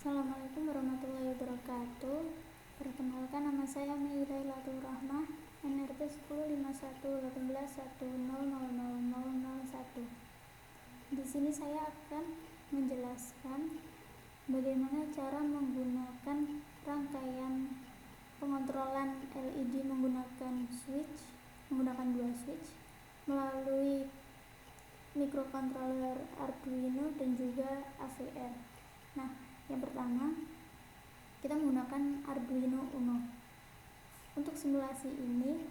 Assalamualaikum warahmatullahi wabarakatuh. Perkenalkan, nama saya Mei Lailatul Rahmah, NRT 105118100001. Di sini saya akan menjelaskan bagaimana cara menggunakan rangkaian pengontrolan LED menggunakan dua switch melalui microcontroller Arduino dan juga AVR. Nah, yang pertama, kita menggunakan Arduino Uno. Untuk simulasi ini,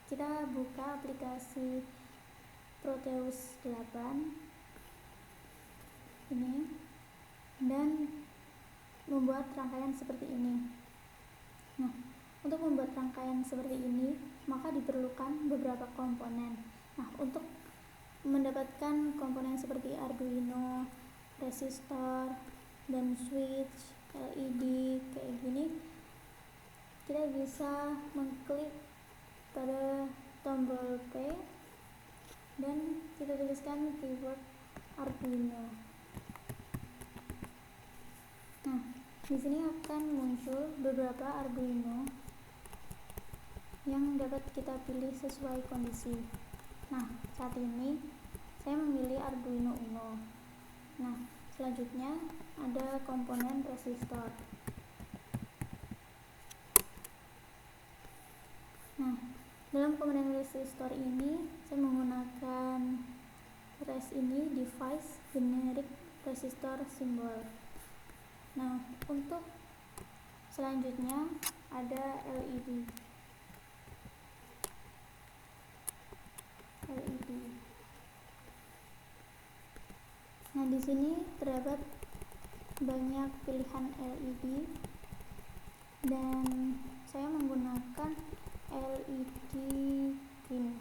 kita buka aplikasi Proteus 8 ini dan membuat rangkaian seperti ini. Nah, untuk membuat rangkaian seperti ini, maka diperlukan beberapa komponen. Nah, untuk mendapatkan komponen seperti Arduino, resistor, dan switch, LED kayak gini, kita bisa mengklik pada tombol P dan kita tuliskan keyword Arduino. Nah, di sini akan muncul beberapa Arduino yang dapat kita pilih sesuai kondisi. Nah, saat ini saya memilih Arduino Uno. Nah, selanjutnya ada komponen resistor. Nah, dalam komponen resistor ini saya menggunakan device generic resistor symbol. Nah, untuk selanjutnya ada LED. Nah, di sini terdapat banyak pilihan LED dan saya menggunakan LED green,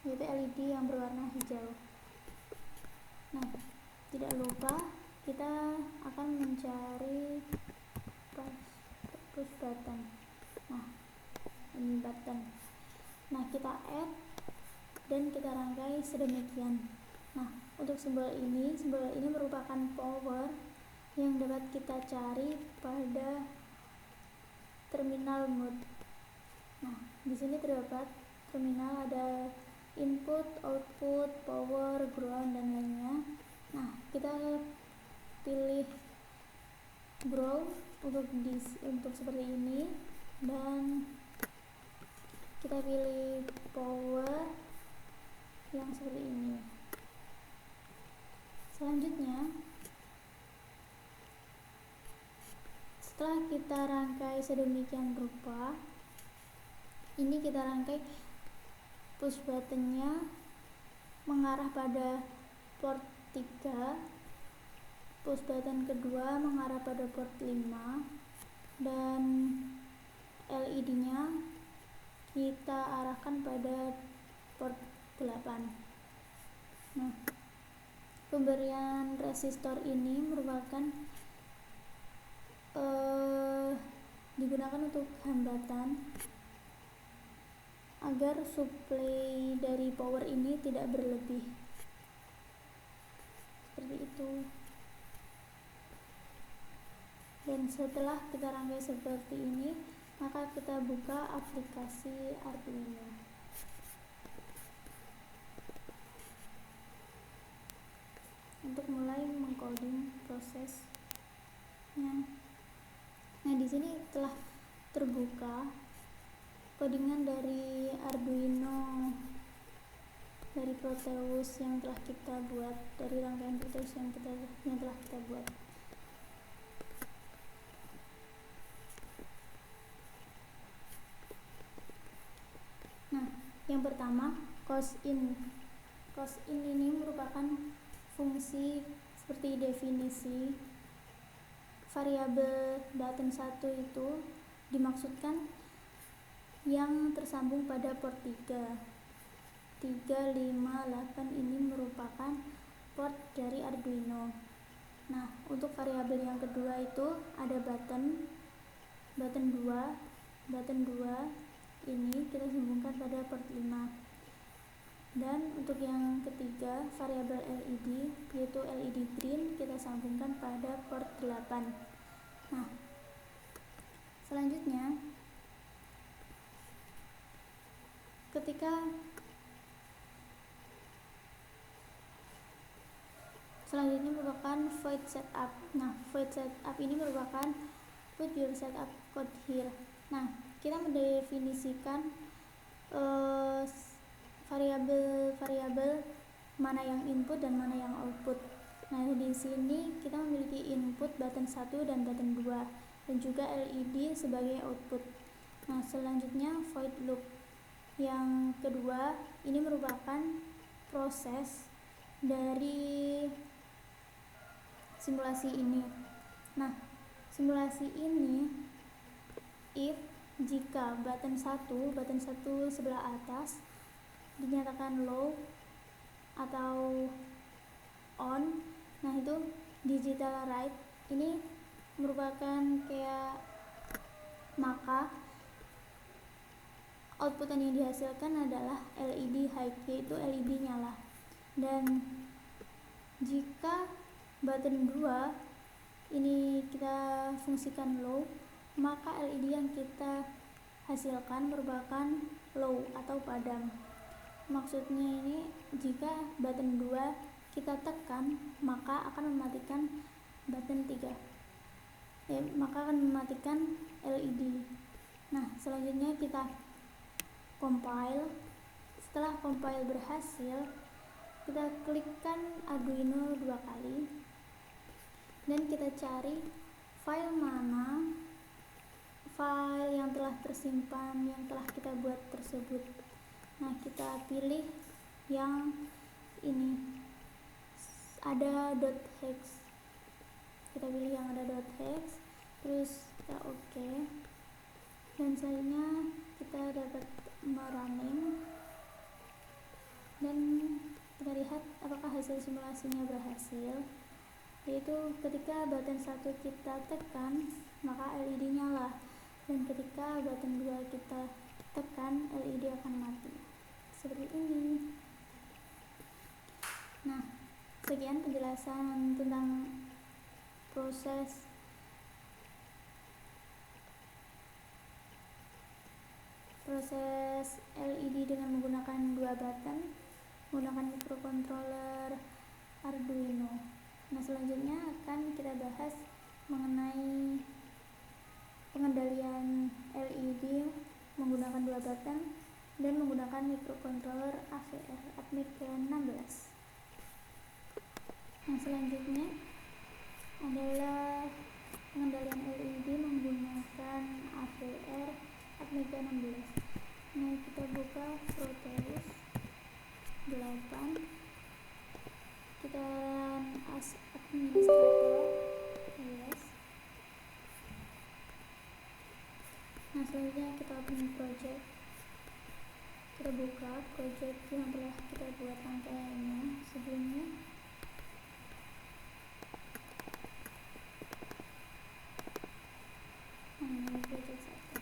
yaitu LED yang berwarna hijau. Nah, tidak lupa kita akan mencari push button. Nah, ini button. Nah, kita add dan kita rangkai sedemikian. Nah, untuk simbol ini merupakan power yang dapat kita cari pada terminal mode. Nah, di sini terdapat terminal, ada input, output, power, ground, dan lainnya. Nah, kita pilih ground untuk seperti ini dan kita pilih power yang seperti ini. Selanjutnya, setelah kita rangkai sedemikian rupa, ini kita rangkai push buttonnya mengarah pada port 3, push button kedua mengarah pada port 5, dan LED nya kita arahkan pada port 8. Nah, pemberian resistor ini merupakan digunakan untuk hambatan agar suplai dari power ini tidak berlebih, seperti itu. Dan setelah kita rangkai seperti ini, maka kita buka aplikasi Arduino. Untuk mulai mengcoding prosesnya. Nah, di sini telah terbuka codingan dari Arduino dari Proteus yang telah kita buat, dari rangkaian Proteus yang telah kita buat. Nah, yang pertama, cosin ini merupakan fungsi seperti definisi variabel button 1 itu dimaksudkan yang tersambung pada port 3, 5, 8 ini merupakan port dari Arduino. Nah, untuk variabel yang kedua itu ada button 2 ini kita sambungkan pada port 5. Dan untuk yang ketiga, variabel LED yaitu LED green kita sambungkan pada port 8. Nah, selanjutnya merupakan void setup. Nah, void setup ini merupakan put your setup code here. Nah, kita mendefinisikan variabel mana yang input dan mana yang output. Nah, di sini kita memiliki input button 1 dan button 2 dan juga LED sebagai output. Nah, selanjutnya void loop. Yang kedua, ini merupakan proses dari simulasi ini. Nah, simulasi ini if jika button 1 sebelah atas dinyatakan low atau on, nah itu digital write ini merupakan kayak, maka output yang dihasilkan adalah LED high, yaitu LED nyala. Dan jika button 2 ini kita fungsikan low, maka LED yang kita hasilkan merupakan low atau padam. Maksudnya ini jika button 2 kita tekan, maka akan mematikan button 3, maka akan mematikan LED. Nah, selanjutnya kita compile. Setelah compile berhasil, kita klikkan Arduino 2 kali dan kita cari file yang telah tersimpan, yang telah kita buat tersebut. Nah, kita pilih yang ini, ada .hex. Kita pilih yang ada .hex, terus kita oke. Dan selanjutnya kita dapat merunning dan kita lihat apakah hasil simulasinya berhasil, yaitu ketika button 1 kita tekan maka LED nyala, dan ketika button 2 kita tekan LED akan mati seperti ini. Nah, sekian penjelasan tentang proses LED dengan menggunakan 2 button menggunakan microcontroller Arduino. Nah, selanjutnya akan kita bahas mengenai pengendalian LED menggunakan 2 button dan menggunakan microcontroller AVR ATmega 16. Nah, selanjutnya adalah pengendalian LED menggunakan AVR ATmega 16. Nah, kita buka Proteus 8, kita run as administrator, yes. Nah, selanjutnya kita open project, kita buka project yang telah kita buat rangkaiannya sebelumnya. Nah, ini project 1.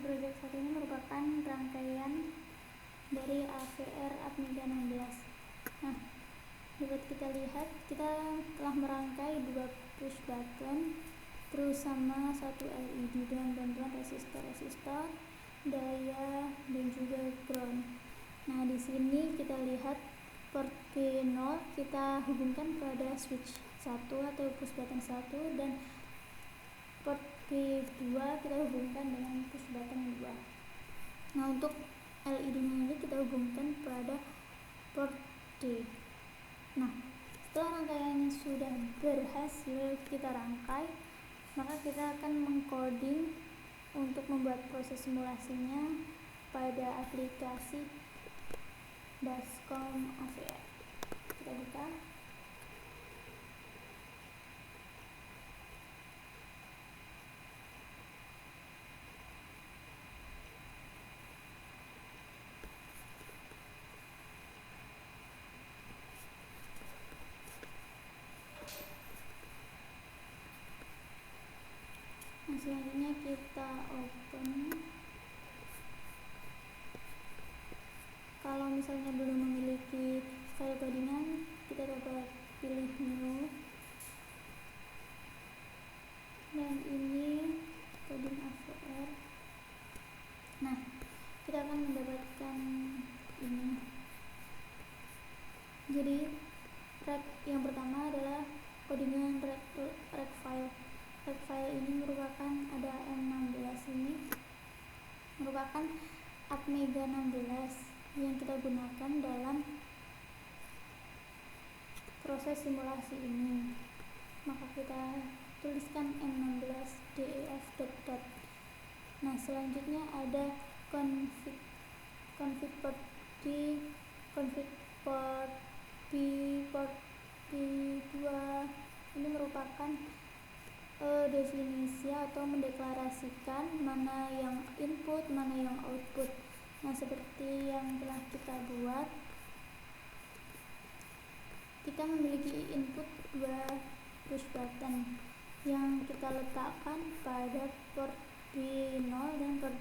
Project 1 ini merupakan rangkaian dari AVR ATmega 16. Nah, dapat kita lihat kita telah merangkai 2 push button terus sama 1 LED dengan bantuan resistor, daya dan juga ground. Nah, di sini kita lihat port P0 kita hubungkan pada switch 1 atau push button 1, dan port P2 kita hubungkan dengan push button 2. Nah, untuk LED nya ini kita hubungkan pada port D. Nah, setelah rangkaiannya sudah berhasil kita rangkai, maka kita akan mengcoding untuk membuat proses simulasinya pada aplikasi Dascom AVR. Kita buka. Nah, selanjutnya kita open. Kalau misalnya belum memiliki file codingan, kita dapat pilih new. akan mendapatkan ini. Jadi rec yang pertama adalah codingan rec file. Rec file ini merupakan ada M16 ini merupakan Atmega 16 yang kita gunakan dalam proses simulasi ini. Maka kita tuliskan M16 def dot. Nah, selanjutnya ada config port D, config port B, port B2. Ini merupakan definisi atau mendeklarasikan mana yang input, mana yang output. Nah, seperti yang telah kita buat, kita memiliki input 2 push button yang kita letakkan pada port B0 dan port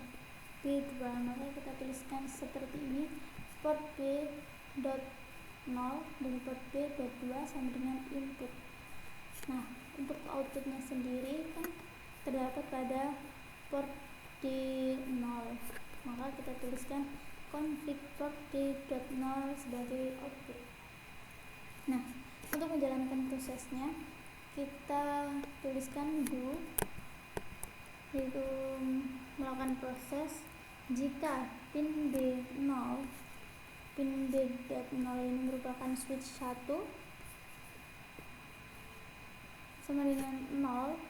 B2. Maka kita tuliskan seperti ini, port B.0 dan port B.2 sama dengan input. Nah, untuk outputnya sendiri kan terdapat pada port D0, maka kita tuliskan config port D.0 sebagai output. Nah, untuk menjalankan prosesnya kita tuliskan do, yaitu melakukan proses jika pin B0 ini merupakan switch 1 sama dengan 0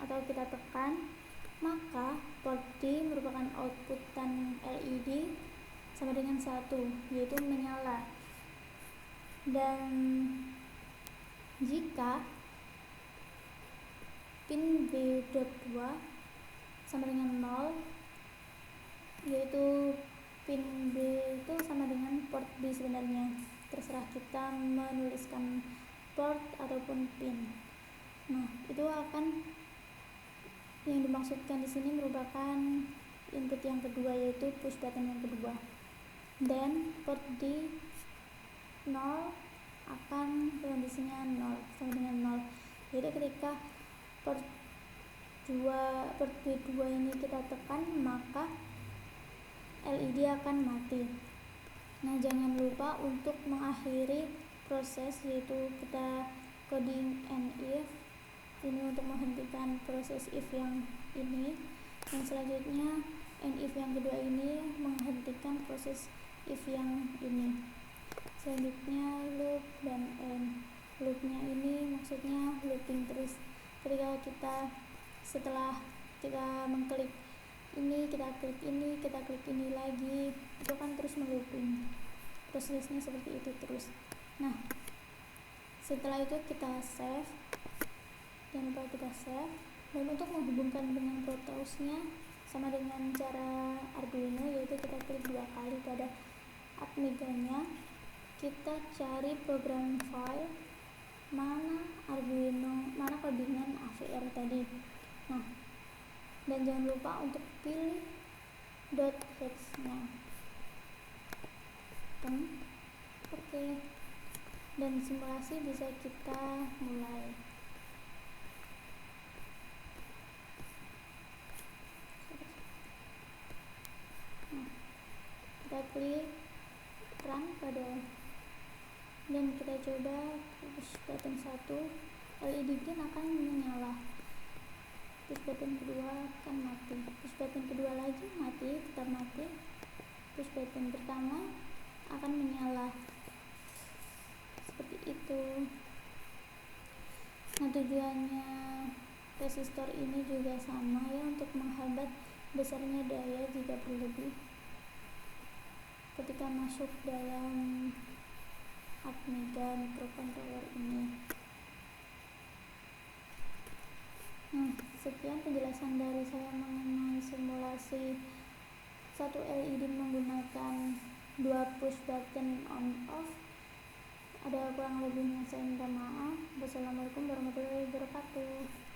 atau kita tekan, maka port D merupakan outputan LED sama dengan 1, yaitu menyala. Dan jika pin B.2 sama dengan 0, yaitu pin B itu sama dengan port B sebenarnya, terserah kita menuliskan port ataupun pin. Nah, itu akan yang dimaksudkan di sini merupakan input yang kedua, yaitu push button yang kedua. Dan port D 0 akan kondisinya 0 sama dengan 0, yaitu ketika port B2 ini kita tekan, maka LED akan mati. Nah, jangan lupa untuk mengakhiri proses, yaitu kita coding and if ini untuk menghentikan proses if yang ini, dan selanjutnya and if yang kedua ini menghentikan proses if yang ini. Selanjutnya loop dan end. Loopnya ini maksudnya looping terus. Ketika kita setelah kita mengklik ini, kita klik ini lagi, itu kan terus melooping. Prosesnya seperti itu terus. Nah, setelah itu kita save. Jangan lupa kita save. Dan untuk menghubungkan dengan Proteus-nya sama dengan cara Arduino, yaitu kita klik 2 kali pada Atmega-nya. Kita cari program file mana Arduino, mana codingan AVR tadi. Nah, dan jangan lupa untuk pilih .hex-nya. Oke. Dan simulasi bisa kita mulai. Nah, kita klik run pada, dan kita coba push button 1, LED green akan menyala. Push button kedua akan mati. Push button kedua lagi mati, tetap mati. Push button pertama akan menyala. Seperti itu. Nah, tujuannya resistor ini juga sama ya, untuk menghambat besarnya daya jika berlebih ketika masuk dalam Atmega microcontroller ini. Nah, sekian penjelasan dari saya mengenai simulasi satu LED menggunakan 2 push button on off. Ada kurang lebihnya saya minta maaf. Wassalamualaikum warahmatullahi wabarakatuh.